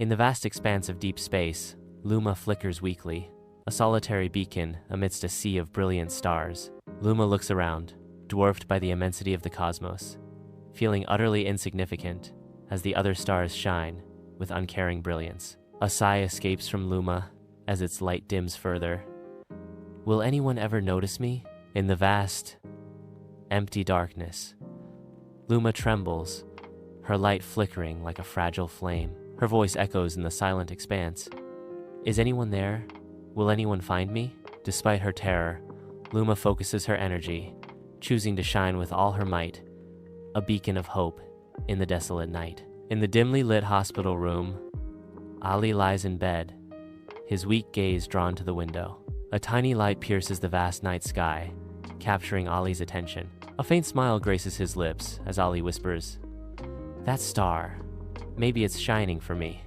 In the vast expanse of deep space, Luma flickers weakly, a solitary beacon amidst a sea of brilliant stars. Luma looks around, dwarfed by the immensity of the cosmos, feeling utterly insignificant as the other stars shine with uncaring brilliance. A sigh escapes from Luma as its light dims further. Will anyone ever notice me? In the vast, empty darkness, Luma trembles, her light flickering like a fragile flame. Her voice echoes in the silent expanse. Is anyone there? Will anyone find me? Despite her terror, Luma focuses her energy, choosing to shine with all her might, a beacon of hope in the desolate night. In the dimly lit hospital room, Ali lies in bed, his weak gaze drawn to the window. A tiny light pierces the vast night sky, capturing Ali's attention. A faint smile graces his lips as Ali whispers, "That star, maybe it's shining for me."